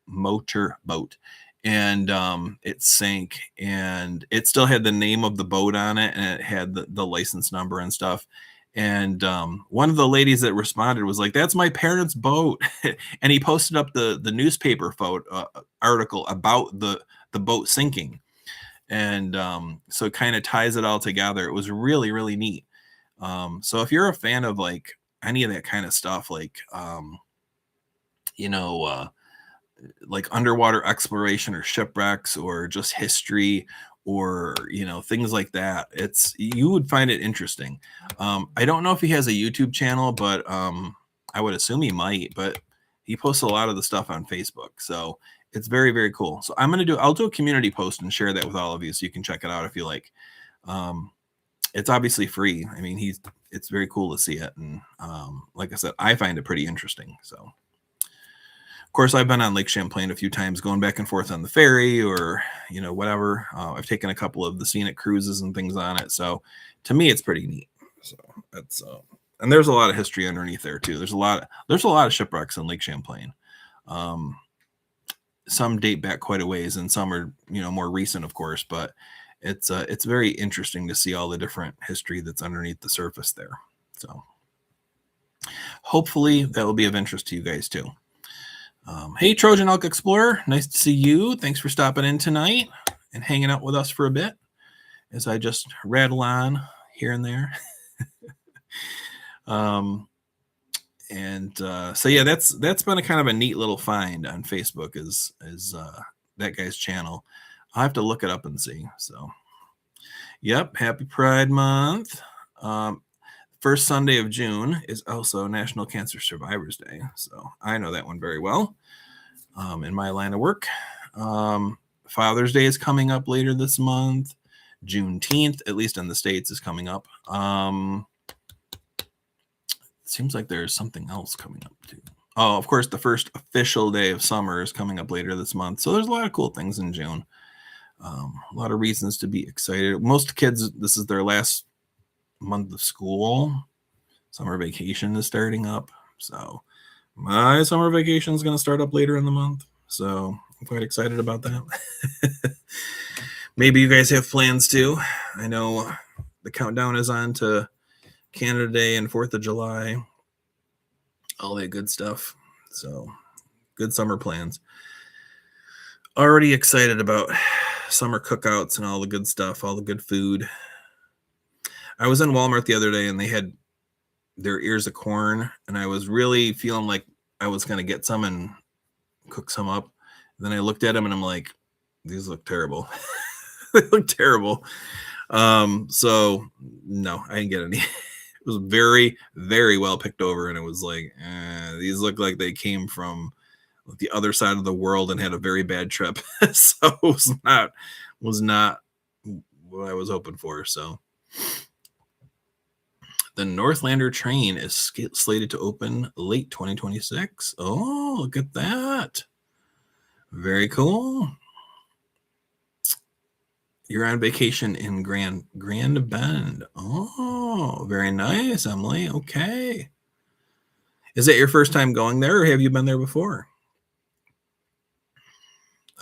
motorboat, and it sank, and it still had the name of the boat on it, and it had the license number and stuff. And one of the ladies that responded was like, "That's my parents' boat," and he posted up the newspaper article about the boat sinking. And so it kind of ties it all together. It was really, really neat. So if you're a fan of like any of that kind of stuff, like like underwater exploration or shipwrecks or just history, or things like that, you would find it interesting. I don't know if he has a YouTube channel, but I would assume he might. But he posts a lot of the stuff on Facebook, so it's very, very cool. So I'll do a community post and share that with all of you, so you can check it out if you like. It's obviously free. I mean, it's very cool to see it. And like I said, I find it pretty interesting. So of course, I've been on Lake Champlain a few times, going back and forth on the ferry, or whatever. I've taken a couple of the scenic cruises and things on it. So to me, it's pretty neat. So that's and there's a lot of history underneath there too. There's a lot of shipwrecks in Lake Champlain. Some date back quite a ways, and some are more recent, of course. But it's very interesting to see all the different history that's underneath the surface there. So hopefully that will be of interest to you guys too. Hey, Trojan Elk Explorer, nice to see you. Thanks for stopping in tonight and hanging out with us for a bit as I just rattle on here and there. So yeah, that's been a kind of a neat little find on Facebook, is that guy's channel. I'll have to look it up and see. So yep, happy Pride Month. First Sunday of June is also National Cancer Survivors Day. So I know that one very well in my line of work. Father's Day is coming up later this month. Juneteenth, at least in the States, is coming up. It seems like there's something else coming up too. Oh, of course, the first official day of summer is coming up later this month. So there's a lot of cool things in June. A lot of reasons to be excited. Most kids, this is their last month of school. Summer vacation is starting up, so my summer vacation is going to start up later in the month, so I'm quite excited about that. Maybe you guys have plans too. I know the countdown is on to Canada Day and 4th of July, all that good stuff. So good summer plans. Already excited about summer cookouts and all the good stuff, all the good food. I was in Walmart the other day and they had their ears of corn, and I was really feeling like I was going to get some and cook some up. And then I looked at them and I'm like, these look terrible. They look terrible. So no, I didn't get any. It was very, very well picked over. And it was like, these look like they came from the other side of the world and had a very bad trip. So it was not what I was hoping for. So The Northlander train is slated to open late 2026. Oh, look at that. Very cool. You're on vacation in Grand Bend. Oh, very nice, Emily. Okay. Is it your first time going there, or have you been there before?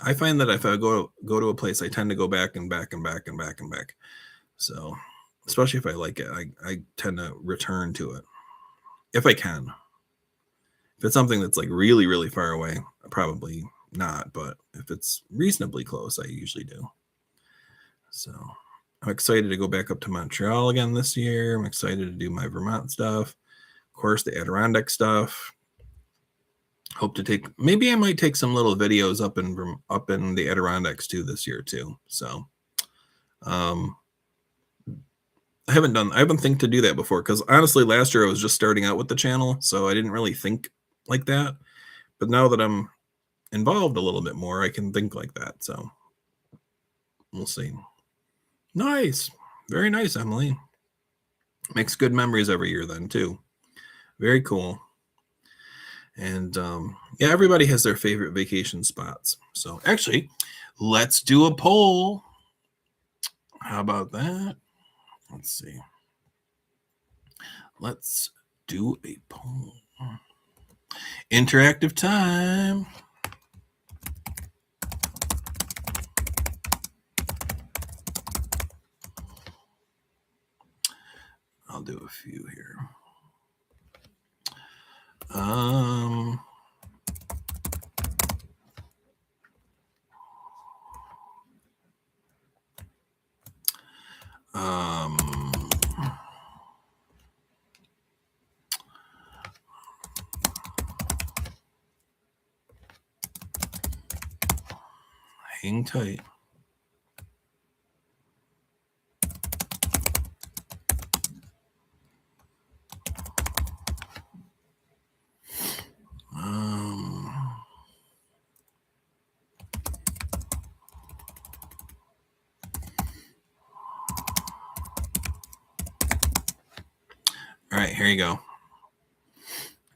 I find that if I go to a place, I tend to go back and back and back and back and back. So, especially if I like it, I tend to return to it if I can. If it's something that's like really, really far away, probably not. But if it's reasonably close, I usually do. So I'm excited to go back up to Montreal again this year. I'm excited to do my Vermont stuff. Of course, the Adirondack stuff. Hope to maybe I might take some little videos up in the Adirondacks too this year too. So I haven't think to do that before, because honestly last year I was just starting out with the channel, so I didn't really think like that. But now that I'm involved a little bit more, I can think like that. So we'll see. Nice. Very nice, Emily. Makes good memories every year then too. Very cool. And yeah, everybody has their favorite vacation spots. So actually, let's do a poll. How about that? Let's see. Let's do a poll. Interactive time. I'll do a few here. Hang tight. All right, here you go.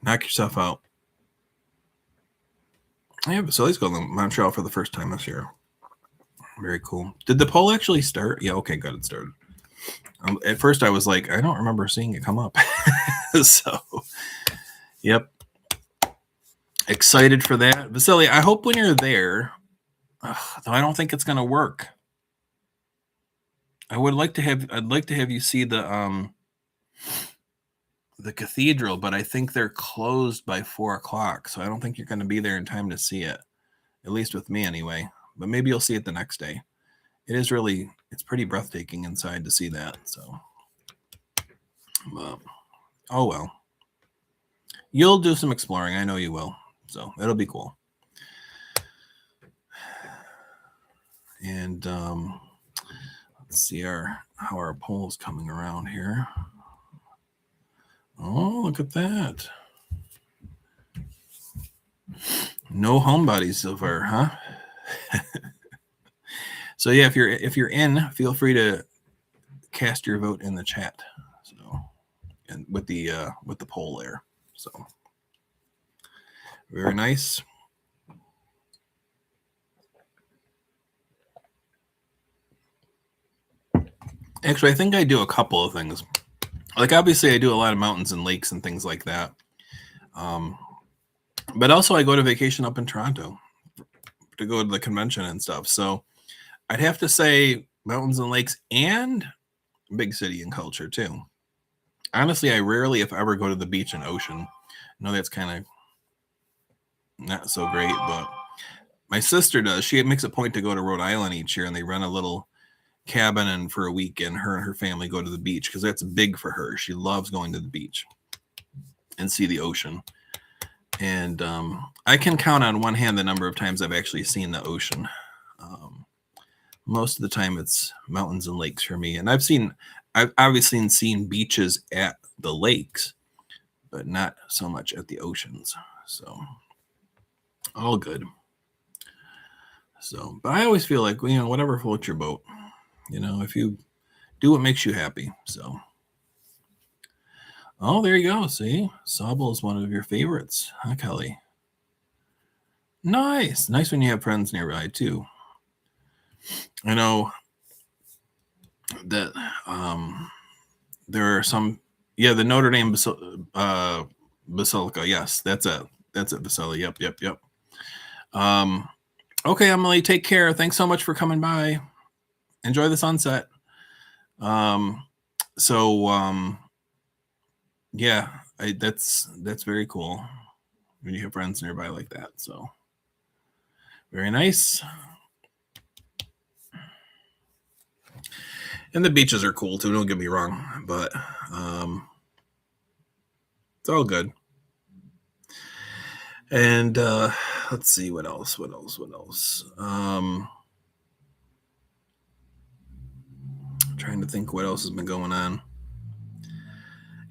Knock yourself out. Yeah, so let's go to Montreal for the first time this year. Very cool. Did the poll actually start? Yeah, okay, good. It started. At first, I was like, I don't remember seeing it come up. So, yep. Excited for that. Vasily, I hope when you're there, though I don't think it's going to work. I'd like to have you see the cathedral, but I think they're closed by 4:00, so I don't think you're going to be there in time to see it, at least with me anyway. But maybe you'll see it the next day. It's pretty breathtaking inside to see that. So, but, oh well. You'll do some exploring. I know you will. So it'll be cool. And let's see how our poll's coming around here. Oh, look at that. No homebodies so far, huh? So yeah, if you're in, feel free to cast your vote in the chat. So, and with the poll there. So very nice. Actually, I think I do a couple of things. Like obviously I do a lot of mountains and lakes and things like that. But also I go to vacation up in Toronto to go to the convention and stuff. So I'd have to say mountains and lakes and big city and culture too. Honestly, I rarely, if ever, go to the beach and ocean. I know that's kind of not so great, but my sister does. She makes a point to go to Rhode Island each year, and they rent a little cabin, and for a weekend, her and her family go to the beach because that's big for her. She loves going to the beach and see the ocean. And I can count on one hand the number of times I've actually seen the ocean. Most of the time it's mountains and lakes for me. And I've obviously seen beaches at the lakes, but not so much at the oceans. So all good. So, but I always feel like, whatever floats your boat, if you do what makes you happy. So Oh, there you go. See, Sauble is one of your favorites, huh, Kelly? Nice. Nice when you have friends nearby, too. I know that there are some, yeah, the Notre Dame Basilica. Yes, that's it. That's it, Basilica. Yep. Okay, Emily, take care. Thanks so much for coming by. Enjoy the sunset. Yeah, that's very cool when you have friends nearby like that. So very nice. And the beaches are cool too, don't get me wrong, but it's all good. And let's see what else. Trying to think what else has been going on.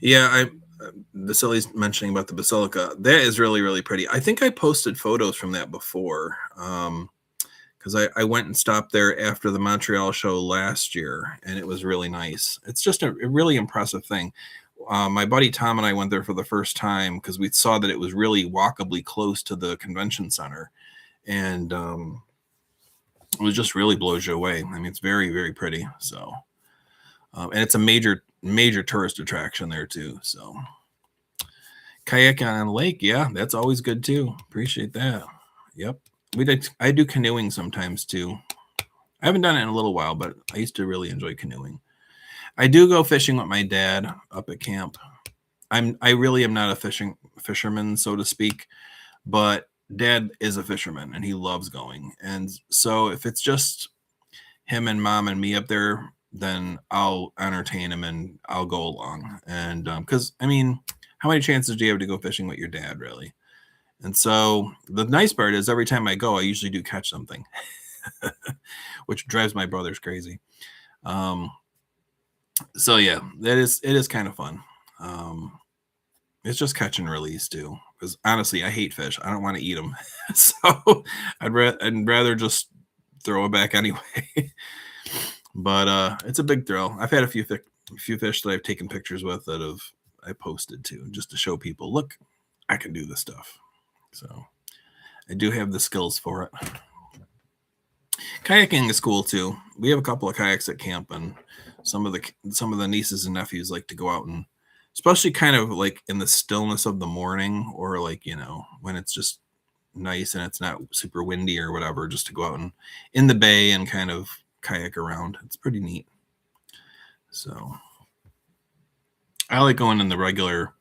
Yeah, Vasily's mentioning about the Basilica. That is really, really pretty. I think I posted photos from that before. Because I went and stopped there after the Montreal show last year, and it was really nice. It's just a really impressive thing. My buddy Tom and I went there for the first time because we saw that it was really walkably close to the convention center, and it was just really blows you away. I mean, it's very, very pretty. So, and it's a major tourist attraction there too. So, kayaking on the lake, yeah, that's always good too. Appreciate that. Yep. I do canoeing sometimes too. I haven't done it in a little while, but I used to really enjoy canoeing. I do go fishing with my dad up at camp. I really am not a fisherman, so to speak, but dad is a fisherman and he loves going. And so if it's just him and mom and me up there, then I'll entertain him and I'll go along. And because I mean, how many chances do you have to go fishing with your dad, really? And so the nice part is every time I go, I usually do catch something, which drives my brothers crazy. So yeah, it is kind of fun. It's just catch and release too. Because honestly, I hate fish. I don't want to eat them, so I'd rather just throw it back anyway. But it's a big thrill. I've had a few fish that I've taken pictures with that I posted too, just to show people, look, I can do this stuff. So I do have the skills for it. Kayaking is cool too. We have a couple of kayaks at camp, and some of the nieces and nephews like to go out, and especially kind of like in the stillness of the morning, or like when it's just nice and it's not super windy or whatever, just to go out and in the bay and kind of kayak around. It's pretty neat. So I like going in the regular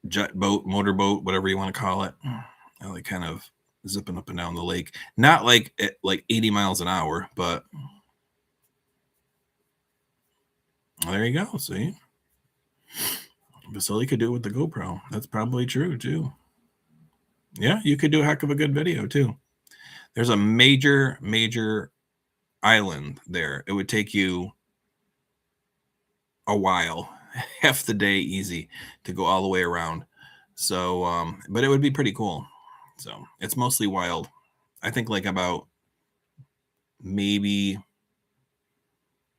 jet boat, motorboat, whatever you want to call it. I like kind of zipping up and down the lake, not like at like 80 miles an hour, but there you go. See, Vasily could do it with the GoPro. That's probably true too. Yeah, you could do a heck of a good video too. There's a major island there. It would take you a while, half the day easy, to go all the way around. So but it would be pretty cool. So it's mostly wild. I think like about maybe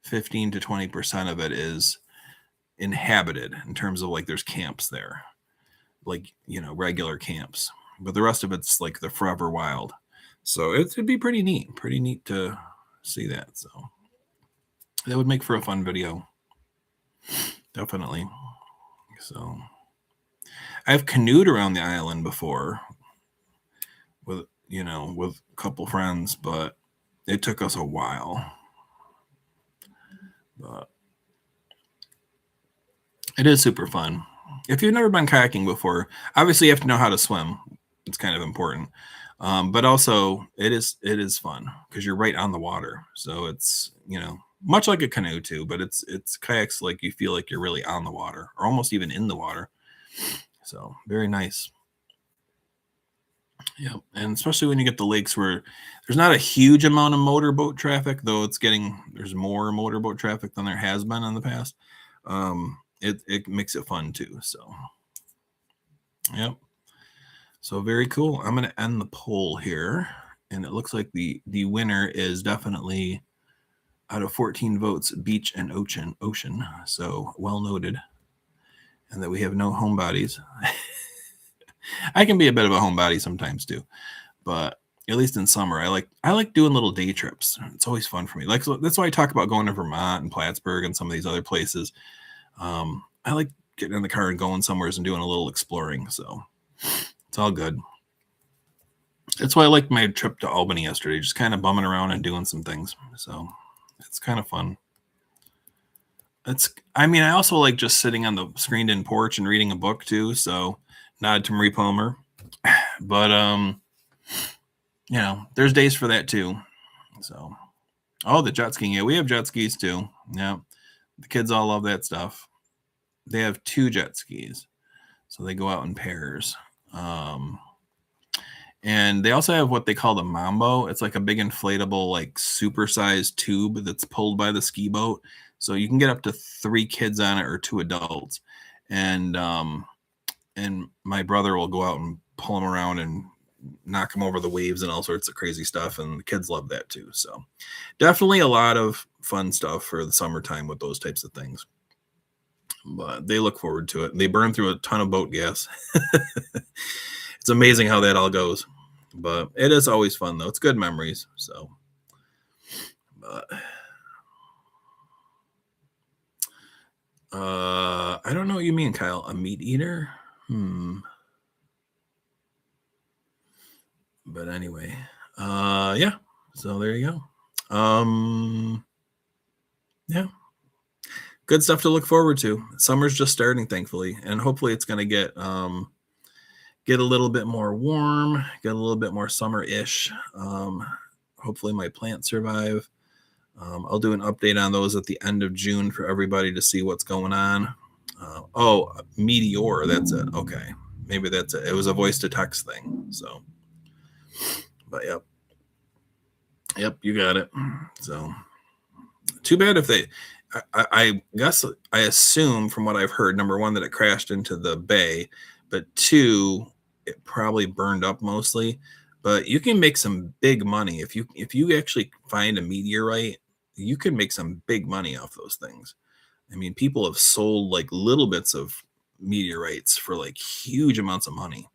15 to 20% of it is inhabited in terms of like there's camps there, like regular camps, but the rest of it's like the forever wild. So it'd be pretty neat to see that. So that would make for a fun video, definitely. So I've canoed around the island before with with a couple friends, but it took us a while. But it is super fun. If you've never been kayaking before, obviously you have to know how to swim. It's kind of important. But also it is fun because you're right on the water. So it's, much like a canoe too, but it's kayaks like you feel like you're really on the water or almost even in the water. So very nice. Yeah. And especially when you get the lakes where there's not a huge amount of motorboat traffic, though there's more motorboat traffic than there has been in the past. It makes it fun too. So, yep. So very cool. I'm going to end the poll here, and it looks like the winner is definitely, out of 14 votes, beach and ocean. So well noted. and that we have no homebodies. I can be a bit of a homebody sometimes too, but at least in summer, I like doing little day trips. It's always fun for me. Like, so that's why I talk about going to Vermont and Plattsburgh and some of these other places. I like getting in the car and going somewhere and doing a little exploring. So it's all good. That's why I liked my trip to Albany yesterday, just kind of bumming around and doing some things. So it's kind of fun. I also like just sitting on the screened in porch and reading a book too. So nod to Marie Palmer. But there's days for that too. So the jet skiing. Yeah, we have jet skis too. Yeah. The kids all love that stuff. They have 2 jet skis. So they go out in pairs. And they also have what they call the Mambo. It's like a big inflatable, like supersized tube that's pulled by the ski boat. So you can get up to 3 kids on it or 2 adults. And my brother will go out and pull them around and knock them over the waves and all sorts of crazy stuff. And the kids love that too. So definitely a lot of fun stuff for the summertime with those types of things. But they look forward to it. They burn through a ton of boat gas. It's amazing how that all goes. But it is always fun, though. It's good memories. So, but I don't know what you mean, Kyle. A meat eater? But anyway, yeah. So there you go. Yeah. Good stuff to look forward to. Summer's just starting, thankfully, and hopefully it's going to get a little bit more warm, get a little bit more summer-ish. Hopefully my plants survive. I'll do an update on those at the end of June for everybody to see what's going on. Meteor, that's it. Okay, maybe that's it. It was a voice to text thing. So, but yep, you got it. So, too bad if they. I guess I assume from what I've heard, number one, that it crashed into the bay, but 2, it probably burned up mostly. But you can make some big money if you actually find a meteorite. You can make some big money off those things. I mean, people have sold like little bits of meteorites for like huge amounts of money.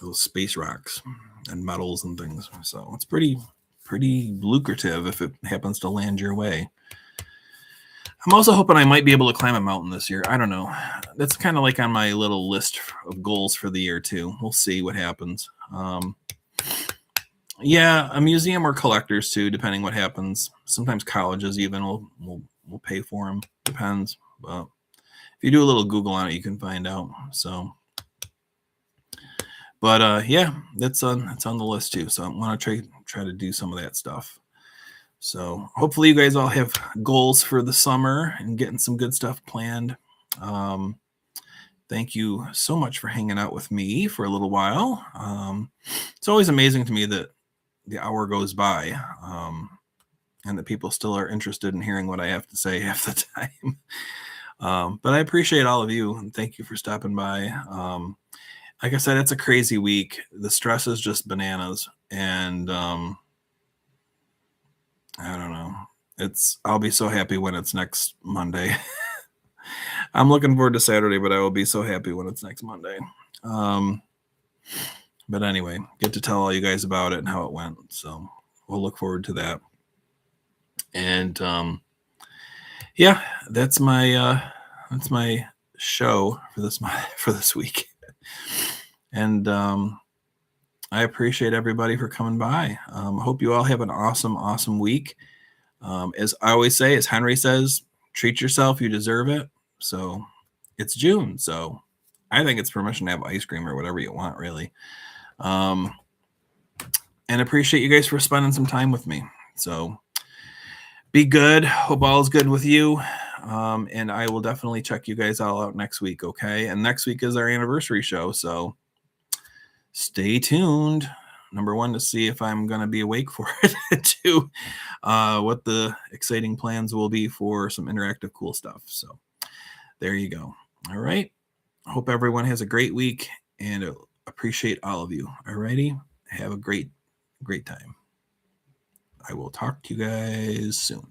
Those space rocks and metals and things. So it's pretty lucrative if it happens to land your way. I'm also hoping I might be able to climb a mountain this year. I don't know. That's kind of like on my little list of goals for the year too. We'll see what happens. Yeah, a museum or collectors too, depending what happens. Sometimes colleges even will pay for them. Depends. But if you do a little Google on it, you can find out. So, but yeah, it's on the list too. So I want to try to do some of that stuff. So hopefully you guys all have goals for the summer and getting some good stuff planned. Thank you so much for hanging out with me for a little while. It's always amazing to me that the hour goes by and that people still are interested in hearing what I have to say half the time. But I appreciate all of you and thank you for stopping by. Like I said, it's a crazy week. The stress is just bananas. And I don't know. I'll be so happy when it's next Monday. I'm looking forward to Saturday, but I will be so happy when it's next Monday. But anyway, get to tell all you guys about it and how it went. So we'll look forward to that. And yeah, that's my show for this week. And I appreciate everybody for coming by. Hope you all have an awesome week. As I always say, as Henry says, treat yourself, you deserve it. So it's June, so I think it's permission to have ice cream or whatever you want, really. And appreciate you guys for spending some time with me. So be good. Hope all is good with you. And I will definitely check you guys all out next week, okay? And next week is our anniversary show, so stay tuned. Number one, to see if I'm going to be awake for it. Two, what the exciting plans will be for some interactive cool stuff. So there you go. All right. Hope everyone has a great week and appreciate all of you. All righty. Have a great time. I will talk to you guys soon.